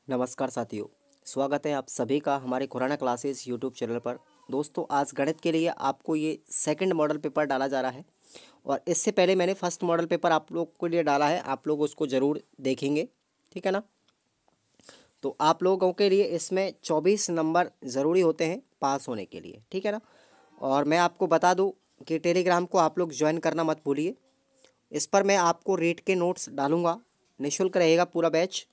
नमस्कार साथियों, स्वागत है आप सभी का हमारे खुराना क्लासेस यूट्यूब चैनल पर। दोस्तों, आज गणित के लिए आपको ये सेकंड मॉडल पेपर डाला जा रहा है और इससे पहले मैंने फर्स्ट मॉडल पेपर आप लोग के लिए डाला है। आप लोग उसको ज़रूर देखेंगे, ठीक है ना। तो आप लोगों के लिए इसमें 24 नंबर ज़रूरी होते हैं पास होने के लिए, ठीक है ना। और मैं आपको बता दूँ कि टेलीग्राम को आप लोग ज्वाइन करना मत भूलिए। इस पर मैं आपको रेट के नोट्स डालूँगा, निःशुल्क रहेगा पूरा बैच,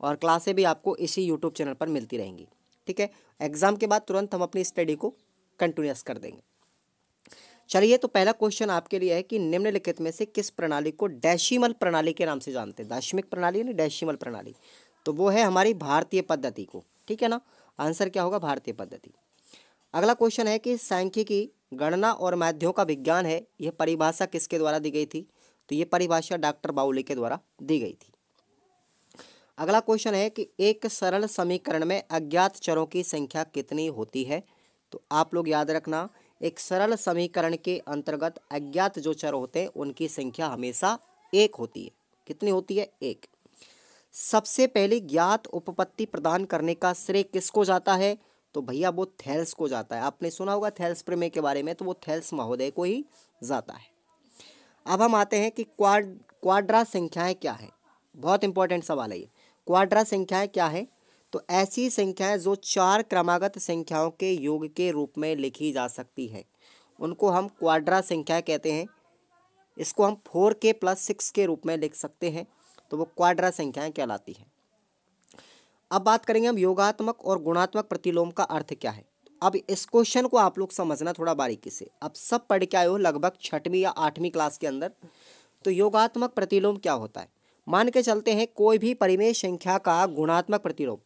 और क्लासें भी आपको इसी यूट्यूब चैनल पर मिलती रहेंगी, ठीक है। एग्ज़ाम के बाद तुरंत हम अपनी स्टडी को कंटिन्यूस कर देंगे। चलिए, तो पहला क्वेश्चन आपके लिए है कि निम्नलिखित में से किस प्रणाली को डेसिमल प्रणाली के नाम से जानते हैं। दशमिक प्रणाली यानी डेसिमल प्रणाली, तो वो है हमारी भारतीय पद्धति को, ठीक है ना। आंसर क्या होगा? भारतीय पद्धति। अगला क्वेश्चन है कि सांख्यिकी, गणना और माध्यों का विज्ञान है, यह परिभाषा किसके द्वारा दी गई थी? तो ये परिभाषा डॉक्टर बाउली के द्वारा दी गई थी। अगला क्वेश्चन है कि एक सरल समीकरण में अज्ञात चरों की संख्या कितनी होती है? तो आप लोग याद रखना, एक सरल समीकरण के अंतर्गत अज्ञात जो चर होते हैं उनकी संख्या हमेशा एक होती है। कितनी होती है? एक। सबसे पहले ज्ञात उपपत्ति प्रदान करने का श्रेय किसको जाता है? तो भैया वो थेल्स को जाता है। आपने सुना होगा थेल्स प्रमेय के बारे में, तो वो थेल्स महोदय को ही जाता है। अब हम आते हैं कि क्वाड्रा संख्याएं क्या है। बहुत इंपॉर्टेंट सवाल है ये। क्वाड्रा संख्याएं क्या है? तो ऐसी संख्याएं जो चार क्रमागत संख्याओं के योग के रूप में लिखी जा सकती है, उनको हम क्वाड्रा संख्याएं कहते हैं। इसको हम 4k+6 के रूप में लिख सकते हैं, तो वो क्वाड्रा संख्याएं कहलाती हैं। अब बात करेंगे हम योगात्मक और गुणात्मक प्रतिलोम का अर्थ क्या है। अब इस क्वेश्चन को आप लोग समझना थोड़ा बारीकी से। अब सब पढ़ के आए हो लगभग 6वीं या 8वीं क्लास के अंदर। तो योगात्मक प्रतिलोम क्या होता है? मान के चलते हैं कोई भी परिमेय संख्या का गुणात्मक प्रतिलोम।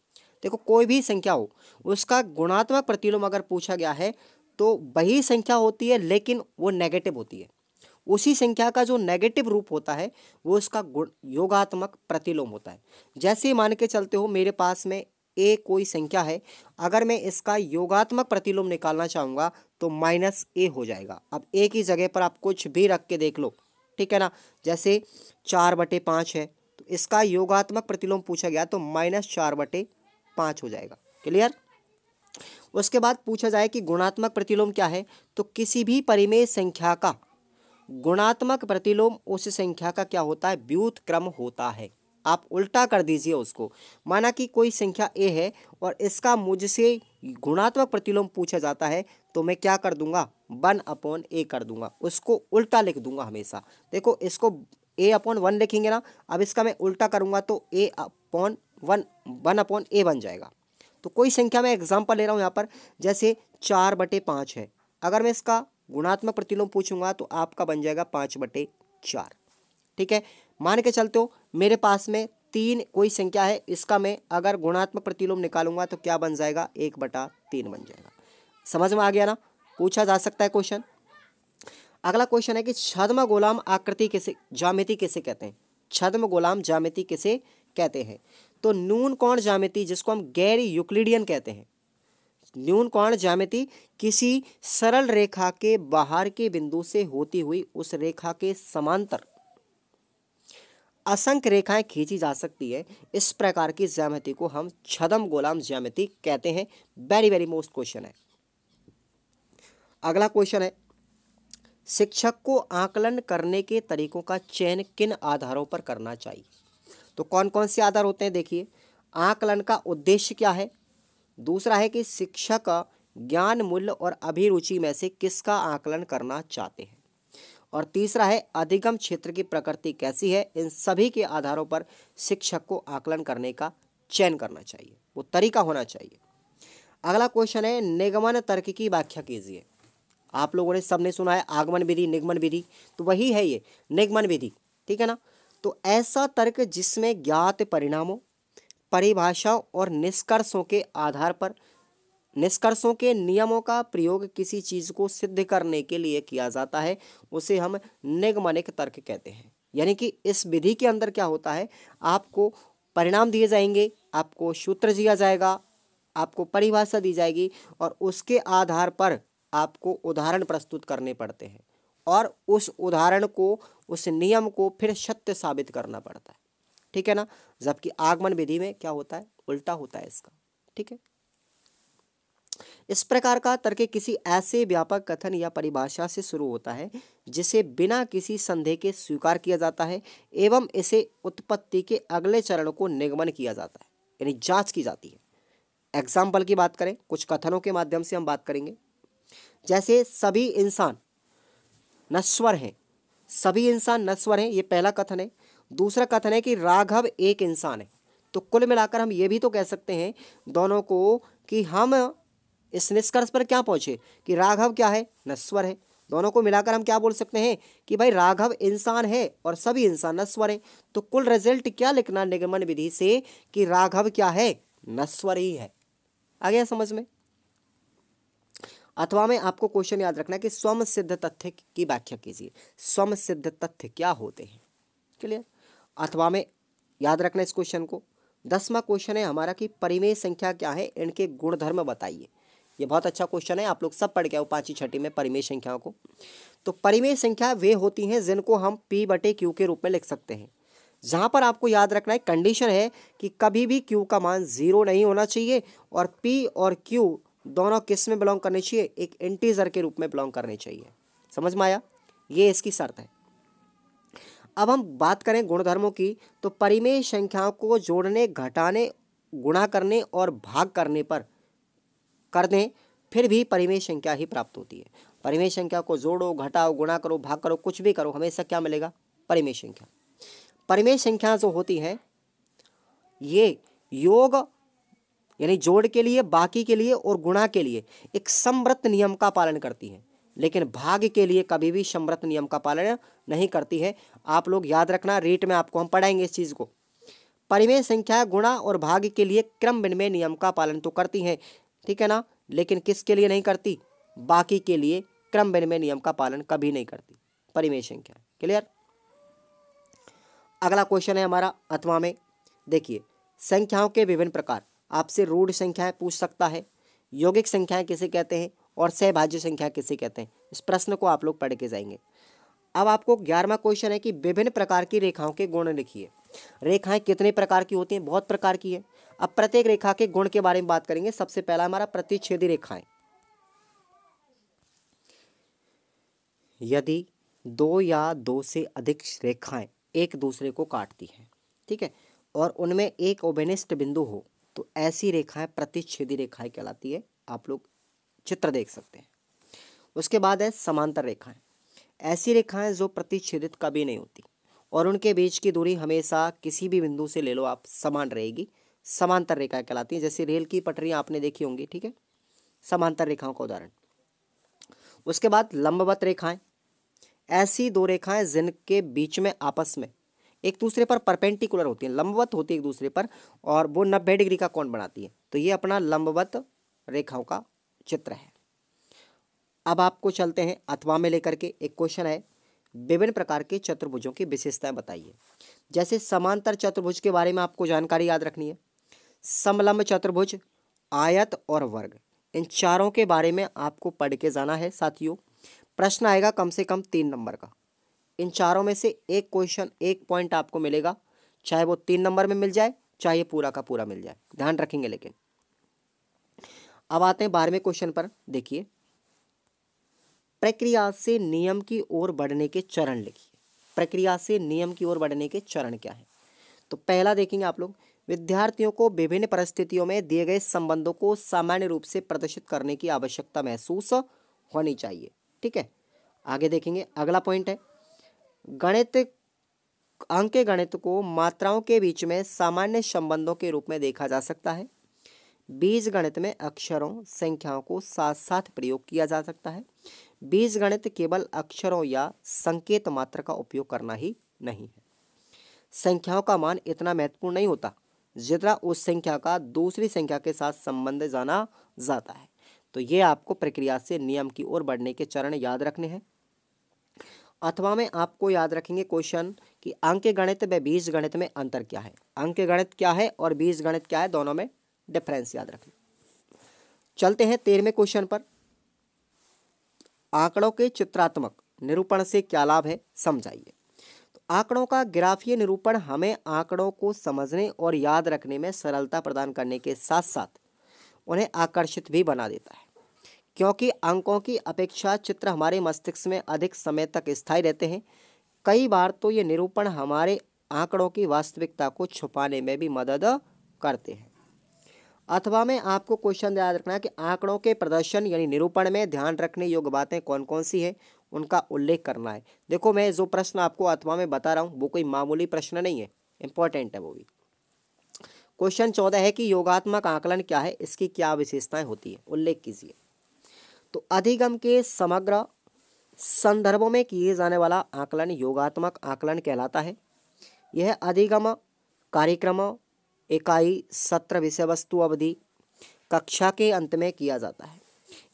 देखो, कोई भी संख्या हो उसका गुणात्मक प्रतिलोम अगर पूछा गया है तो वही संख्या होती है, लेकिन वो नेगेटिव होती है। उसी संख्या का जो नेगेटिव रूप होता है वो उसका योगात्मक प्रतिलोम होता है। जैसे मान के चलते हो मेरे पास में ए कोई संख्या है, अगर मैं इसका योगात्मक प्रतिलोम निकालना चाहूँगा तो -a हो जाएगा। अब ए की जगह पर आप कुछ भी रख के देख लो, ठीक है ना। जैसे 4/5 है, तो इसका योगात्मक प्रतिलोम पूछा गया तो -4/5 हो जाएगा। क्लियर? उसके बाद पूछा जाए कि गुणात्मक प्रतिलोम क्या है, तो किसी भी परिमेय संख्या का गुणात्मक प्रतिलोम उस संख्या का क्या होता है? व्युत्क्रम होता है। आप उल्टा कर दीजिए उसको। माना कि कोई संख्या ए है और इसका मुझसे गुणात्मक प्रतिलोम पूछा जाता है, तो मैं क्या कर दूंगा? 1/a कर दूंगा, उसको उल्टा लिख दूंगा हमेशा। देखो, इसको a/1 लिखेंगे ना, अब इसका मैं उल्टा करूंगा तो a/1 1/a बन जाएगा। तो कोई संख्या मैं एग्जाम्पल ले रहा हूँ यहाँ पर, जैसे 4/5 है, अगर मैं इसका गुणात्मक प्रतिलोम पूछूंगा तो आपका बन जाएगा 5/4, ठीक है। मान के चलते हो मेरे पास में 3 कोई संख्या है, इसका मैं अगर गुणात्मक प्रतिलोम निकालूंगा तो क्या बन जाएगा? 1/3 बन जाएगा। समझ में आ गया ना? पूछा जा सकता है क्वेश्चन। अगला क्वेश्चन है कि छद्म गोलाम आकृति किसे, ज्यामिति किसे कहते हैं? छद्म गोलाम ज्यामिति किसे कहते हैं? तो न्यून कोण ज्यामिति, जिसको हम गैर यूक्लिडियन कहते हैं। न्यून कोण ज्यामिति किसी सरल रेखा के बाहर के बिंदु से होती हुई उस रेखा के समांतर असंख्य रेखाएं खींची जा सकती है। इस प्रकार की ज्यामिति को हम छद्म गोलाम ज्यामिति कहते हैं। वेरी वेरी मोस्ट क्वेश्चन है। अगला क्वेश्चन है, शिक्षक को आकलन करने के तरीकों का चयन किन आधारों पर करना चाहिए? तो कौन कौन से आधार होते हैं? देखिए, आकलन का उद्देश्य क्या है, दूसरा है कि शिक्षक ज्ञान मूल्य और अभिरुचि में से किसका आकलन करना चाहते हैं, और तीसरा है अधिगम क्षेत्र की प्रकृति कैसी है। इन सभी के आधारों पर शिक्षक को आकलन करने का चयन करना चाहिए, वो तरीका होना चाहिए। अगला क्वेश्चन है, निगमन तर्क की व्याख्या कीजिए। आप लोगों ने सबने सुना है आगमन विधि, निगमन विधि, तो वही है ये निगमन विधि, ठीक है ना। तो ऐसा तर्क जिसमें ज्ञात परिणामों, परिभाषाओं और निष्कर्षों के आधार पर निष्कर्षों के नियमों का प्रयोग किसी चीज को सिद्ध करने के लिए किया जाता है, उसे हम निगमनिक तर्क कहते हैं। यानी कि इस विधि के अंदर क्या होता है, आपको परिणाम दिए जाएंगे, आपको सूत्र दिया जाएगा, आपको परिभाषा दी जाएगी, और उसके आधार पर आपको उदाहरण प्रस्तुत करने पड़ते हैं, और उस उदाहरण को, उस नियम को फिर सत्य साबित करना पड़ता है, ठीक है ना। जबकि आगमन विधि में क्या होता है, उल्टा होता है इसका। ठीक है, इस प्रकार का तर्क किसी ऐसे व्यापक कथन या परिभाषा से शुरू होता है जिसे बिना किसी संदेह के स्वीकार किया जाता है एवं इसे उत्पत्ति के अगले चरण को निगमन किया जाता है, यानी जांच की जाती है। एग्जाम्पल की बात करें, कुछ कथनों के माध्यम से हम बात करेंगे। जैसे सभी इंसान नश्वर हैं, सभी इंसान नश्वर हैं, ये पहला कथन है। दूसरा कथन है कि राघव एक इंसान है। तो कुल मिलाकर हम ये भी तो कह सकते हैं दोनों को कि हम इस निष्कर्ष पर क्या पहुंचे कि राघव क्या है, नश्वर है। दोनों को मिलाकर हम क्या बोल सकते हैं कि भाई राघव इंसान है और सभी इंसान नश्वर है। तो कुल रिजल्ट क्या लिखना निगमन विधि से कि राघव क्या है, नश्वर ही है। आ गया समझ में। अथवा में आपको क्वेश्चन याद रखना है कि स्वयं सिद्ध तथ्य की व्याख्या कीजिए। स्वयं सिद्ध तथ्य क्या होते हैं, क्लियर। अथवा में याद रखना इस क्वेश्चन को। 10वां क्वेश्चन है हमारा कि परिमेय संख्या क्या है, इनके गुणधर्म बताइए। ये बहुत अच्छा क्वेश्चन है, आप लोग सब पढ़ के आओ 5वीं 6वीं में परिमेय संख्याओं को। तो परिमेय संख्या वे होती हैं जिनको हम P/Q के रूप में लिख सकते हैं। जहां पर आपको याद रखना है कंडीशन है कि कभी भी Q का मान 0 नहीं होना चाहिए और P और Q दोनों किस में बिलोंग करने चाहिए, एक इंटीजर के रूप में बिलोंग करने चाहिए। समझ में आया, ये इसकी शर्त है। अब हम बात करें गुणधर्मों की, तो परिमेय संख्याओं को जोड़ने, घटाने, गुणा करने और भाग करने पर कर दें फिर भी परिमेय संख्या ही प्राप्त होती है। परिमेय संख्या को जोड़ो, घटाओ, गुणा करो, भाग करो, कुछ भी करो, हमेशा क्या मिलेगा, परिमेय संख्या। परिमेय संख्या जो होती हैं ये योग यानी जोड़ के लिए, बाकी के लिए और गुणा के लिए एक समव्रत नियम का पालन करती है, लेकिन भाग के लिए कभी भी समव्रत नियम का पालन नहीं करती है। आप लोग याद रखना, रेट में आपको हम पढ़ाएंगे इस चीज़ को। परिमेय संख्या गुणा और भाग के लिए क्रम विनिमय नियम का पालन तो करती हैं, ठीक है ना, लेकिन किसके लिए नहीं करती, बाकी के लिए क्रम विनिमय नियम का पालन कभी नहीं करती परिमेय संख्या। क्लियर। अगला क्वेश्चन है हमारा अथवा में। देखिए, संख्याओं के विभिन्न प्रकार, आपसे रूढ़ संख्याएं पूछ सकता है, यौगिक संख्याएं किसे कहते हैं और सहभाज्य संख्या किसे कहते हैं। इस प्रश्न को आप लोग पढ़ के जाएंगे। अब आपको 11वां क्वेश्चन है कि विभिन्न प्रकार की रेखाओं के गुण लिखिए। रेखाएं कितने प्रकार की होती हैं, बहुत प्रकार की है। अब प्रत्येक रेखा के गुण के बारे में बात करेंगे। सबसे पहला हमारा प्रतिच्छेदी रेखाएं। यदि 2 या 2 से अधिक रेखाएं एक दूसरे को काटती हैं, ठीक है, और उनमें एक उभयनिष्ठ बिंदु हो तो ऐसी रेखाएं प्रतिच्छेदी रेखाएं कहलाती है। आप लोग चित्र देख सकते हैं। उसके बाद है समांतर रेखाएं। ऐसी रेखाएं जो प्रतिच्छेदित कभी नहीं होती और उनके बीच की दूरी हमेशा किसी भी बिंदु से ले लो आप समान रहेगी, समांतर रेखाएं कहलाती हैं। जैसे रेल की पटरियां आपने देखी होंगी, ठीक है, समांतर रेखाओं का उदाहरण। उसके बाद लंबवत रेखाएं। ऐसी दो रेखाएं जिनके बीच में आपस में एक दूसरे पर परपेंडिकुलर होती हैं, लंबवत होती है एक दूसरे पर, और वो 90 डिग्री का कोण बनाती है। तो ये अपना लंबवत रेखाओं का चित्र है। अब आपको चलते हैं अथवा में लेकर के। एक क्वेश्चन है, विभिन्न प्रकार के चतुर्भुजों की विशेषताएं बताइए। जैसे समांतर चतुर्भुज के बारे में आपको जानकारी याद रखनी है, समलंब चतुर्भुज, आयत और वर्ग, इन चारों के बारे में आपको पढ़ के जाना है साथियों। प्रश्न आएगा कम से कम 3 नंबर का। इन चारों में से एक क्वेश्चन, एक पॉइंट आपको मिलेगा, चाहे वो 3 नंबर में मिल जाए, चाहे पूरा का पूरा मिल जाए, ध्यान रखेंगे। लेकिन अब आते हैं 12वें क्वेश्चन पर। देखिए, प्रक्रिया से नियम की ओर बढ़ने के चरण लिखिए। प्रक्रिया से नियम की ओर बढ़ने के चरण क्या है। तो पहला देखेंगे आप लोग, विद्यार्थियों को विभिन्न परिस्थितियों में दिए गए संबंधों को सामान्य रूप से प्रदर्शित करने की आवश्यकता महसूस होनी चाहिए, ठीक है। आगे देखेंगे, अगला पॉइंट है, गणित अंक गणित को मात्राओं के बीच में सामान्य संबंधों के रूप में देखा जा सकता है। बीज गणित में अक्षरों, संख्याओं को साथ साथ प्रयोग किया जा सकता है। बीज गणित केवल अक्षरों या संकेत मात्र का उपयोग करना ही नहीं है। संख्याओं का मान इतना महत्वपूर्ण नहीं होता जितना उस संख्या का दूसरी संख्या के साथ संबंध जाना जाता है। तो ये आपको प्रक्रिया से नियम की ओर बढ़ने के चरण याद रखने हैं। अथवा में आपको याद रखेंगे क्वेश्चन कि अंक गणित व बीज गणित में अंतर क्या है। अंक गणित क्या है और बीज गणित क्या है, दोनों में डिफरेंस याद रखें। चलते हैं 13वें क्वेश्चन पर। आंकड़ों के चित्रात्मक निरूपण से क्या लाभ है, समझाइए। तो आंकड़ों का ग्राफीय निरूपण हमें आंकड़ों को समझने और याद रखने में सरलता प्रदान करने के साथ साथ उन्हें आकर्षित भी बना देता है, क्योंकि अंकों की अपेक्षा चित्र हमारे मस्तिष्क में अधिक समय तक स्थायी रहते हैं। कई बार तो ये निरूपण हमारे आंकड़ों की वास्तविकता को छुपाने में भी मदद करते हैं। अथवा में आपको क्वेश्चन याद रखना है कि आंकड़ों के प्रदर्शन यानी निरूपण में ध्यान रखने योग्य बातें कौन कौन सी है, उनका उल्लेख करना है। देखो, मैं जो प्रश्न आपको अथवा में बता रहा हूँ वो कोई मामूली प्रश्न नहीं है, इंपॉर्टेंट है वो भी। क्वेश्चन 14 है कि योगात्मक आकलन क्या है, इसकी क्या विशेषताएं होती है, उल्लेख कीजिए। तो अधिगम के समग्र संदर्भों में किए जाने वाला आकलन योगात्मक आकलन कहलाता है। यह अधिगम कार्यक्रम, इकाई, सत्र, विषय वस्तु, अवधि, कक्षा के अंत में किया जाता है।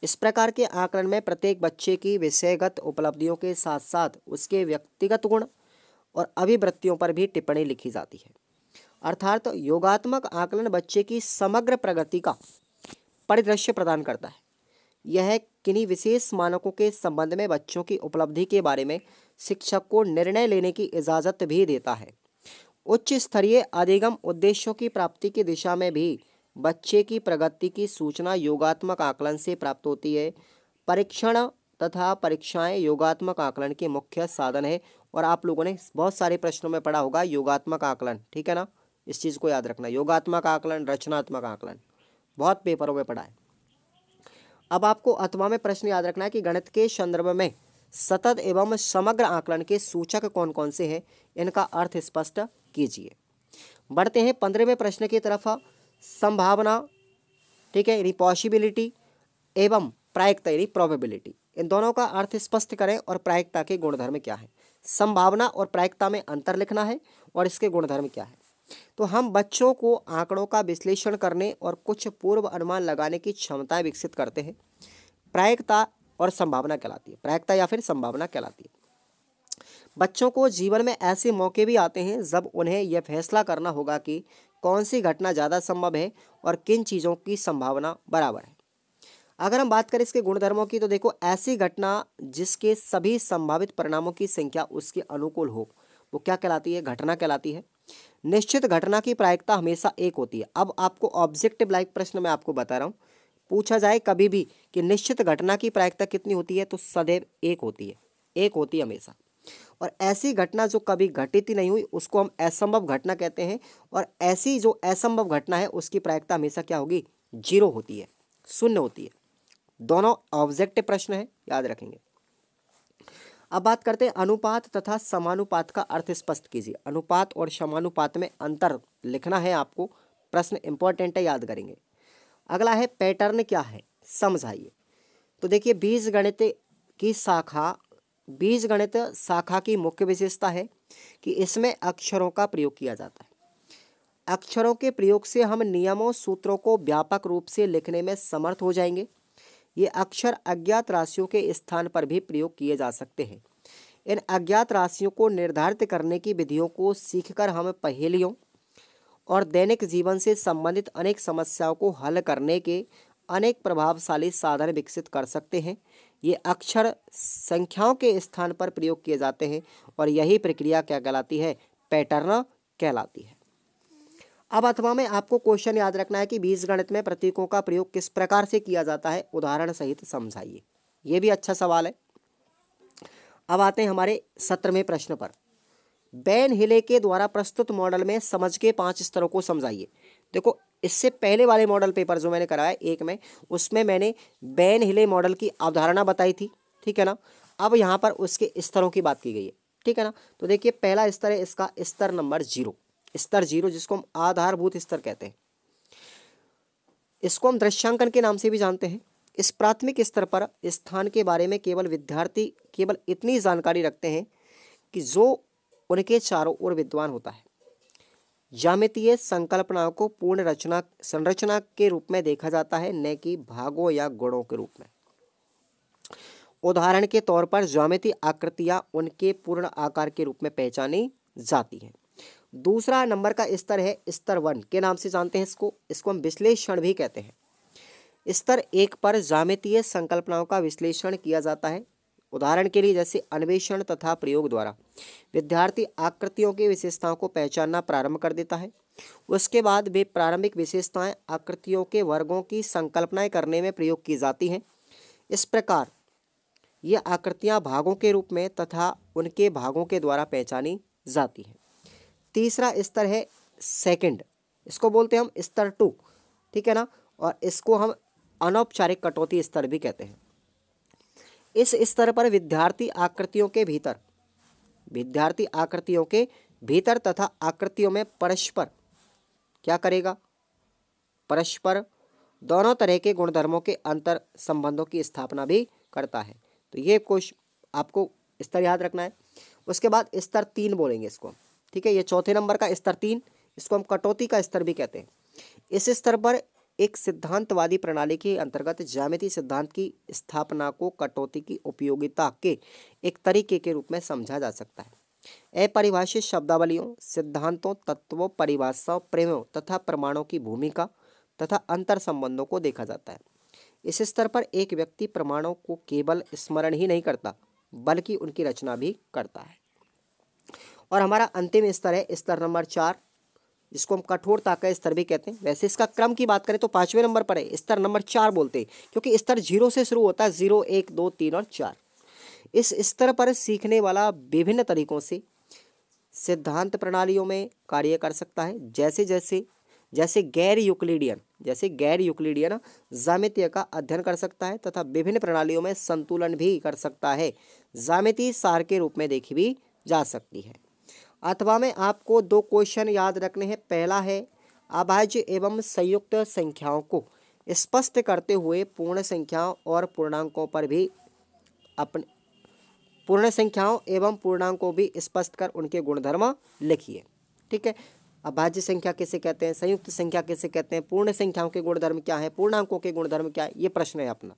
इस प्रकार के आकलन में प्रत्येक बच्चे की विषयगत उपलब्धियों के साथ साथ उसके व्यक्तिगत गुण और अभिवृत्तियों पर भी टिप्पणी लिखी जाती है। अर्थात योगात्मक आकलन बच्चे की समग्र प्रगति का परिदृश्य प्रदान करता है। यह किन्हीं विशेष मानकों के संबंध में बच्चों की उपलब्धि के बारे में शिक्षक को निर्णय लेने की इजाज़त भी देता है। उच्च स्तरीय अधिगम उद्देश्यों की प्राप्ति की दिशा में भी बच्चे की प्रगति की सूचना योगात्मक आकलन से प्राप्त होती है। परीक्षण तथा परीक्षाएं योगात्मक आकलन के मुख्य साधन है। और आप लोगों ने बहुत सारे प्रश्नों में पढ़ा होगा योगात्मक आकलन, ठीक है ना, इस चीज़ को याद रखना। योगात्मक आकलन, रचनात्मक आकलन बहुत पेपरों में पढ़ा है। अब आपको अथवा में प्रश्न याद रखना है कि गणित के संदर्भ में सतत एवं समग्र आकलन के सूचक कौन कौन से हैं, इनका अर्थ स्पष्ट कीजिए। बढ़ते हैं 15वें प्रश्न की तरफ। संभावना, ठीक है, यानी पॉसिबिलिटी, एवं प्रायिकता यानी प्रोबेबिलिटी, इन दोनों का अर्थ स्पष्ट करें और प्रायिकता के गुणधर्म क्या है। संभावना और प्रायिकता में अंतर लिखना है और इसके गुणधर्म क्या है। तो हम बच्चों को आंकड़ों का विश्लेषण करने और कुछ पूर्व अनुमान लगाने की क्षमताएं विकसित करते हैं। प्रायिकता और संभावना कहलाती है, प्रायिकता या फिर संभावना कहलाती है। बच्चों को जीवन में ऐसे मौके भी आते हैं जब उन्हें यह फैसला करना होगा कि कौन सी घटना ज़्यादा संभव है और किन चीज़ों की संभावना बराबर है। अगर हम बात करें इसके गुणधर्मों की, तो देखो, ऐसी घटना जिसके सभी संभावित परिणामों की संख्या उसके अनुकूल हो, वो क्या कहलाती है, घटना कहलाती है। निश्चित घटना की प्रायिकता हमेशा एक होती है। अब आपको ऑब्जेक्टिव लाइक प्रश्न मैं आपको बता रहा हूँ, पूछा जाए कभी भी कि निश्चित घटना की प्रायिकता कितनी होती है, तो सदैव एक होती है, एक होती है हमेशा। और ऐसी घटना जो कभी घटित ही नहीं हुई उसको हम असंभव घटना कहते हैं। और ऐसी जो असंभव घटना है उसकी प्रायिकता हमेशा क्या होगी, 0 होती है, 0 होती है। दोनों ऑब्जेक्टिव प्रश्न है, याद रखेंगे। अब बात करते हैं अनुपात तथा समानुपात का अर्थ स्पष्ट कीजिए। अनुपात और समानुपात में अंतर लिखना है आपको, प्रश्न इंपॉर्टेंट है, याद करेंगे। अगला है पैटर्न क्या है, समझाइए। तो देखिए, बीजगणित शाखा की मुख्य विशेषता है कि इसमें अक्षरों का प्रयोग किया जाता है। अक्षरों के प्रयोग से हम नियमों, सूत्रों को व्यापक रूप से लिखने में समर्थ हो जाएंगे। ये अक्षर अज्ञात राशियों के स्थान पर भी प्रयोग किए जा सकते हैं। इन अज्ञात राशियों को निर्धारित करने की विधियों को सीखकर हम पहेलियों और दैनिक जीवन से संबंधित अनेक समस्याओं को हल करने के अनेक प्रभावशाली साधन विकसित कर सकते हैं। ये अक्षर संख्याओं के स्थान पर प्रयोग किए जाते हैं और यही प्रक्रिया क्या कहलाती है, पैटर्न कहलाती है। अब अथवा में आपको क्वेश्चन याद रखना है कि बीजगणित में प्रतीकों का प्रयोग किस प्रकार से किया जाता है, उदाहरण सहित समझाइए। ये भी अच्छा सवाल है। अब आते हैं हमारे 17वें प्रश्न पर। बेन हिले के द्वारा प्रस्तुत मॉडल में समझ के 5 स्तरों को समझाइए। देखो, इससे पहले वाले मॉडल पेपर जो मैंने कराया एक में, उसमें मैंने बेन हिले मॉडल की अवधारणा बताई थी, ठीक है ना। अब यहाँ पर उसके स्तरों की बात की गई है, ठीक है ना। तो देखिए, पहला स्तर है इसका स्तर नंबर 0, स्तर 0, जिसको हम आधारभूत स्तर कहते हैं। इसको हम दृश्यांकन के नाम से भी जानते हैं। इस प्राथमिक स्तर पर स्थान के बारे में केवल विद्यार्थी केवल इतनी जानकारी रखते हैं कि जो उनके चारों ओर विद्वान होता है। ज्यामितीय संकल्पनाओं को पूर्ण संरचना के रूप में देखा जाता है, न कि भागों या गुणों के रूप में। उदाहरण के तौर पर ज्यामितीय आकृतियां उनके पूर्ण आकार के रूप में पहचानी जाती हैं। दूसरा नंबर का स्तर है स्तर 1 के नाम से जानते हैं इसको हम विश्लेषण भी कहते हैं। स्तर 1 पर ज्यामितीय संकल्पनाओं का विश्लेषण किया जाता है। उदाहरण के लिए जैसे अन्वेषण तथा प्रयोग द्वारा विद्यार्थी आकृतियों की विशेषताओं को पहचानना प्रारंभ कर देता है। उसके बाद वे प्रारंभिक विशेषताएं आकृतियों के वर्गों की संकल्पनाएं करने में प्रयोग की जाती हैं। इस प्रकार ये आकृतियां भागों के रूप में तथा उनके भागों के द्वारा पहचानी जाती हैं। तीसरा स्तर है सेकंड, इसको बोलते हैं हम स्तर 2, ठीक है ना, और इसको हम अनौपचारिक कटौती स्तर भी कहते हैं। इस स्तर पर विद्यार्थी आकृतियों के भीतर तथा आकृतियों में परस्पर क्या करेगा, परस्पर दोनों तरह के गुणधर्मों के अंतर संबंधों की स्थापना भी करता है। तो ये कुछ आपको स्तर याद रखना है। उसके बाद स्तर 3 बोलेंगे इसको, ठीक है, ये चौथे नंबर का स्तर 3, इसको हम कटौती का स्तर भी कहते हैं। इस स्तर पर एक सिद्धांतवादी प्रणाली के अंतर्गत ज्यामितीय सिद्धांत की स्थापना को कटौती की उपयोगिता के एक तरीके के रूप में समझा जा सकता है। अपरिभाषित शब्दावलियों, सिद्धांतों, तत्वों, परिभाषाओं, प्रमेयों तथा प्रमाणों की भूमिका तथा अंतर संबंधों को देखा जाता है। इस स्तर पर एक व्यक्ति प्रमाणों को केवल स्मरण ही नहीं करता बल्कि उनकी रचना भी करता है। और हमारा अंतिम स्तर है स्तर नंबर 4, जिसको हम कठोरता का स्तर भी कहते हैं। वैसे इसका क्रम की बात करें तो 5वें नंबर पर है, स्तर नंबर 4 बोलते हैं, क्योंकि स्तर 0 से शुरू होता है, 0, 1, 2, 3 और 4। इस स्तर पर सीखने वाला विभिन्न तरीकों से सिद्धांत प्रणालियों में कार्य कर सकता है, जैसे गैर यूक्लिडियन ज्यामिति का अध्ययन कर सकता है तथा विभिन्न प्रणालियों में संतुलन भी कर सकता है। ज्यामिति सार के रूप में देखी भी जा सकती है। अथवा में आपको 2 क्वेश्चन याद रखने हैं। पहला है अभाज्य एवं संयुक्त संख्याओं को स्पष्ट करते हुए पूर्ण संख्याओं और पूर्णांकों पर भी अपने पूर्ण संख्याओं एवं पूर्णांकों भी स्पष्ट कर उनके गुणधर्म लिखिए, ठीक है। अभाज्य संख्या किसे कहते हैं, संयुक्त संख्या किसे कहते हैं, पूर्ण संख्याओं के गुणधर्म क्या है, पूर्णांकों के गुणधर्म क्या है, ये प्रश्न है अपना।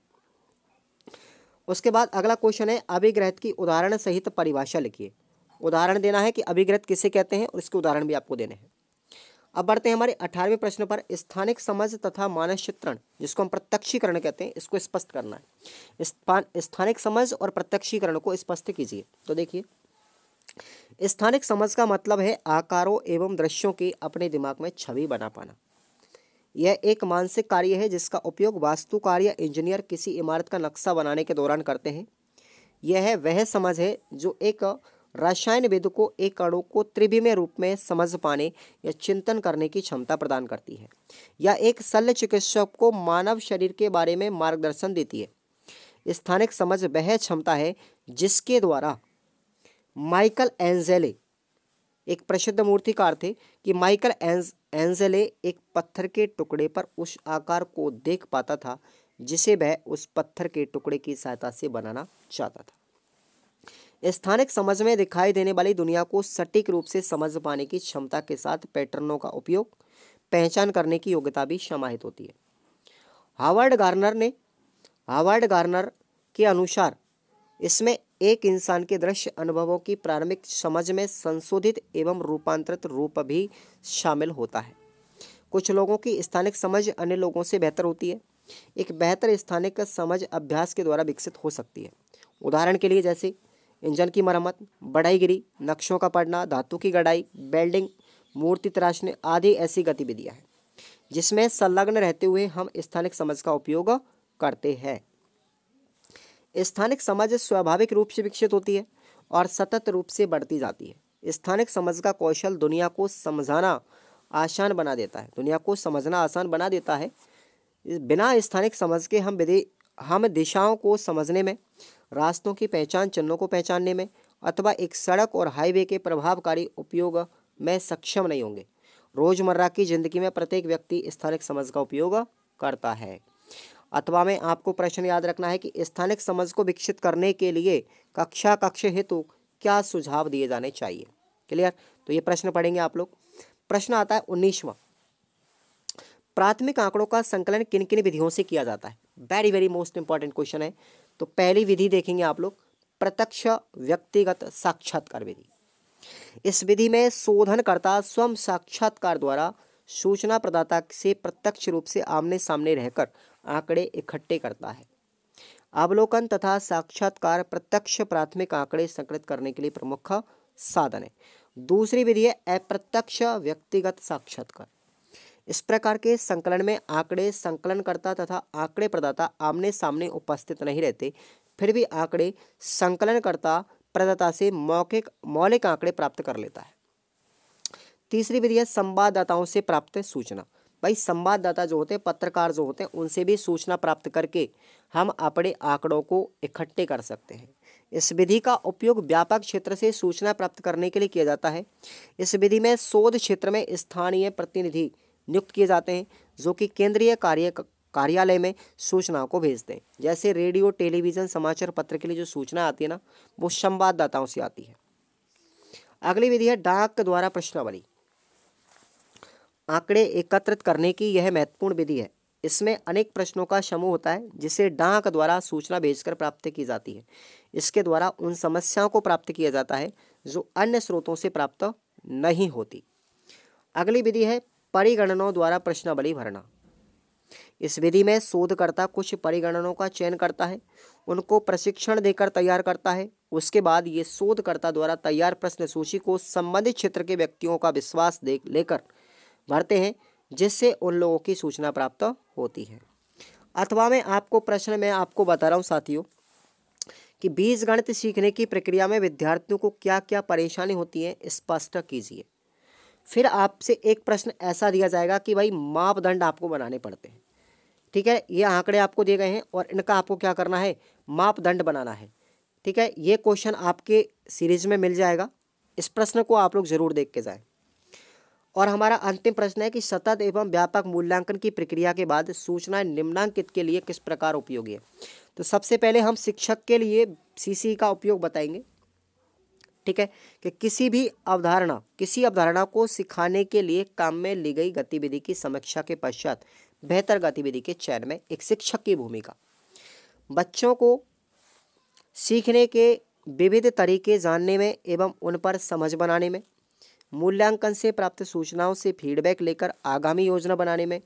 उसके बाद अगला क्वेश्चन है अभिग्रहित की उदाहरण सहित परिभाषा लिखिए। उदाहरण देना है कि अभिग्रहित किसे कहते हैं और इसके उदाहरण भी आपको देने हैं। अब बढ़ते हैं हमारे 18वें प्रश्न पर। स्थानिक समझ तथा मानचित्रण, जिसको हम प्रत्यक्षीकरण कहते हैं, इसको स्पष्ट करना है। स्थानिक समझ और प्रत्यक्षीकरण को स्पष्ट कीजिए। तो देखिए, स्थानिक समझ का मतलब है आकारों एवं दृश्यों की अपने दिमाग में छवि बना पाना। यह एक मानसिक कार्य है जिसका उपयोग वास्तुकार या इंजीनियर किसी इमारत का नक्शा बनाने के दौरान करते हैं। यह वह समझ है जो एक रसायनविद को एक अणु को त्रिविमीय रूप में समझ पाने या चिंतन करने की क्षमता प्रदान करती है, या एक शल्य चिकित्सक को मानव शरीर के बारे में मार्गदर्शन देती है। स्थानिक समझ वह क्षमता है जिसके द्वारा माइकल एंजेले, एक प्रसिद्ध मूर्तिकार थे, कि माइकल एंजेले एक पत्थर के टुकड़े पर उस आकार को देख पाता था जिसे वह उस पत्थर के टुकड़े की सहायता से बनाना चाहता था। स्थानिक समझ में दिखाई देने वाली दुनिया को सटीक रूप से समझ पाने की क्षमता के साथ पैटर्नों का उपयोग, पहचान करने की योग्यता भी समाहित होती है। हावर्ड गार्नर के अनुसार इसमें एक इंसान के दृश्य अनुभवों की प्रारंभिक समझ में संशोधित एवं रूपांतरित रूप भी शामिल होता है। कुछ लोगों की स्थानिक समझ अन्य लोगों से बेहतर होती है। एक बेहतर स्थानिक समझ अभ्यास के द्वारा विकसित हो सकती है। उदाहरण के लिए जैसे इंजन की मरम्मत, बढ़ईगिरी, नक्शों का पढ़ना, धातु की गढ़ाई, वेल्डिंग, मूर्ति तराशने आदि ऐसी गतिविधियां हैं जिसमें संलग्न रहते हुए हम स्थानिक समझ का उपयोग करते हैं। स्थानिक समझ स्वाभाविक रूप से विकसित होती है और सतत रूप से बढ़ती जाती है। स्थानिक समझ का कौशल दुनिया को समझना आसान बना देता है। बिना स्थानिक समझ के हम दिशाओं को समझने में, रास्तों की पहचान, चिन्हों को पहचानने में अथवा एक सड़क और हाईवे के प्रभावकारी उपयोग में सक्षम नहीं होंगे। रोजमर्रा की जिंदगी में प्रत्येक व्यक्ति स्थानिक समझ का उपयोग करता है। अथवा में आपको प्रश्न याद रखना है कि स्थानिक समझ को विकसित करने के लिए कक्ष हेतु क्या सुझाव दिए जाने चाहिए। क्लियर? तो ये प्रश्न पढ़ेंगे आप लोग। प्रश्न आता है 19वां, प्राथमिक आंकड़ों का संकलन किन किन विधियों से किया जाता है। Very very most important question है। तो पहली विधि देखेंगे आप लोग, प्रत्यक्ष व्यक्तिगत साक्षात्कार विधि। इस विधि में शोधनकर्ता स्वयं साक्षात्कार द्वारा सूचना प्रदाता से प्रत्यक्ष रूप से आमने सामने रहकर आंकड़े इकट्ठे करता है। अवलोकन तथा साक्षात्कार प्रत्यक्ष प्राथमिक आंकड़े संकलित करने के लिए प्रमुख साधन है। दूसरी विधि है अप्रत्यक्ष व्यक्तिगत साक्षात्कार। इस प्रकार के संकलन में आंकड़े संकलनकर्ता तथा आंकड़े प्रदाता आमने सामने उपस्थित नहीं रहते, फिर भी आंकड़े संकलनकर्ता प्रदाता से मौलिक आंकड़े प्राप्त कर लेता है। तीसरी विधि है संवाददाताओं से प्राप्त सूचना। भाई संवाददाता जो होते हैं, पत्रकार जो होते हैं, उनसे भी सूचना प्राप्त करके हम अपने आंकड़ों को इकट्ठे कर सकते हैं। इस विधि का उपयोग व्यापक क्षेत्र से सूचना प्राप्त करने के लिए किया जाता है। इस विधि में शोध क्षेत्र में स्थानीय प्रतिनिधि नियुक्त किए जाते हैं जो कि केंद्रीय कार्यालय में सूचनाओं को भेजते हैं। जैसे रेडियो, टेलीविज़न, समाचार पत्र के लिए जो सूचना आती है ना, वो संवाददाताओं से आती है। अगली विधि है डाक द्वारा प्रश्नावली। आंकड़े एकत्रित करने की यह महत्वपूर्ण विधि है। इसमें अनेक प्रश्नों का समूह होता है जिसे डाक द्वारा सूचना भेजकर प्राप्त की जाती है। इसके द्वारा उन समस्याओं को प्राप्त किया जाता है जो अन्य स्रोतों से प्राप्त नहीं होती। अगली विधि है परिगणनाओं द्वारा प्रश्नावली भरना। इस विधि में शोधकर्ता कुछ परिगणनाओं का चयन करता है, उनको प्रशिक्षण देकर तैयार करता है। उसके बाद ये शोधकर्ता द्वारा तैयार प्रश्न सूची को संबंधित क्षेत्र के व्यक्तियों का विश्वास लेकर भरते हैं, जिससे उन लोगों की सूचना प्राप्त होती है। अथवा मैं आपको बता रहा हूँ साथियों कि बीजगणित सीखने की प्रक्रिया में विद्यार्थियों को क्या क्या परेशानी होती है स्पष्ट कीजिए। फिर आपसे एक प्रश्न ऐसा दिया जाएगा कि भाई मापदंड आपको बनाने पड़ते हैं। ठीक है, ये आंकड़े आपको दिए गए हैं और इनका आपको क्या करना है, मापदंड बनाना है। ठीक है, ये क्वेश्चन आपके सीरीज में मिल जाएगा। इस प्रश्न को आप लोग जरूर देख के जाएं। और हमारा अंतिम प्रश्न है कि सतत एवं व्यापक मूल्यांकन की प्रक्रिया के बाद सूचना निम्नांकित के लिए किस प्रकार उपयोगी है। तो सबसे पहले हम शिक्षक के लिए सीसी का उपयोग बताएंगे। ठीक है, कि किसी अवधारणा को सिखाने के लिए काम में ली गई गतिविधि की समीक्षा के पश्चात बेहतर गतिविधि के चयन में एक शिक्षक की भूमिका। बच्चों को सीखने के विविध तरीके जानने में एवं उन पर समझ बनाने में, मूल्यांकन से प्राप्त सूचनाओं से फीडबैक लेकर आगामी योजना बनाने में,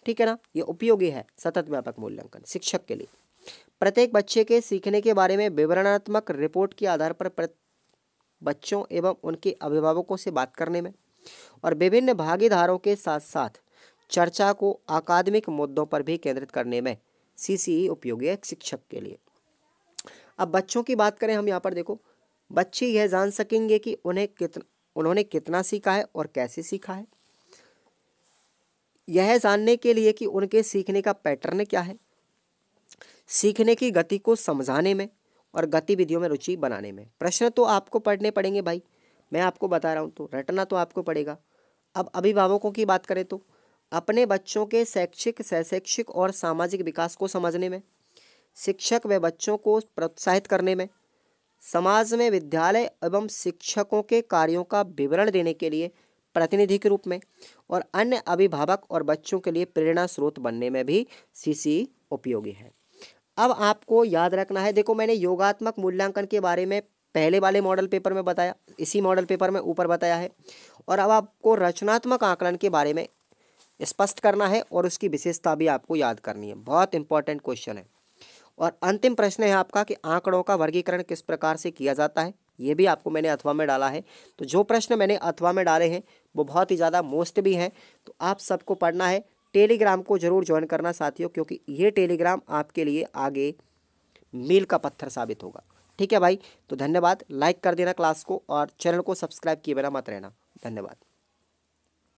ठीक है ना, ये उपयोगी है सतत व्यापक मूल्यांकन शिक्षक के लिए। प्रत्येक बच्चे के सीखने के बारे में विवरणात्मक रिपोर्ट के आधार पर बच्चों एवं उनके अभिभावकों से बात करने में और विभिन्न भागीदारों के साथ साथ चर्चा को अकादमिक मुद्दों पर भी केंद्रित करने में सीसीई उपयोगी है शिक्षक के लिए। अब बच्चों की बात करें हम यहाँ पर, देखो बच्चे यह जान सकेंगे कि उन्होंने कितना सीखा है और कैसे सीखा है, यह जानने के लिए कि उनके सीखने का पैटर्न क्या है, सीखने की गति को समझाने में और गतिविधियों में रुचि बनाने में। प्रश्न तो आपको पढ़ने पड़ेंगे भाई, मैं आपको बता रहा हूँ, तो रटना तो आपको पड़ेगा। अब अभिभावकों की बात करें तो अपने बच्चों के शैक्षिक और सामाजिक विकास को समझने में, शिक्षक व बच्चों को प्रोत्साहित करने में, समाज में विद्यालय एवं शिक्षकों के कार्यों का विवरण देने के लिए प्रतिनिधि के रूप में और अन्य अभिभावक और बच्चों के लिए प्रेरणा स्रोत बनने में भी सीसी उपयोगी है। अब आपको याद रखना है, देखो मैंने योगात्मक मूल्यांकन के बारे में पहले वाले मॉडल पेपर में बताया, इसी मॉडल पेपर में ऊपर बताया है, और अब आपको रचनात्मक आकलन के बारे में स्पष्ट करना है और उसकी विशेषता भी आपको याद करनी है। बहुत इंपॉर्टेंट क्वेश्चन है। और अंतिम प्रश्न है आपका कि आंकड़ों का वर्गीकरण किस प्रकार से किया जाता है, ये भी आपको मैंने अथवा में डाला है। तो जो प्रश्न मैंने अथवा में डाले हैं वो बहुत ही ज़्यादा मोस्ट भी हैं, तो आप सबको पढ़ना है। टेलीग्राम को जरूर ज्वाइन करना साथियों, क्योंकि ये टेलीग्राम आपके लिए आगे मील का पत्थर साबित होगा। ठीक है भाई, तो धन्यवाद। लाइक कर देना क्लास को और चैनल को सब्सक्राइब किए बिना मत रहना। धन्यवाद।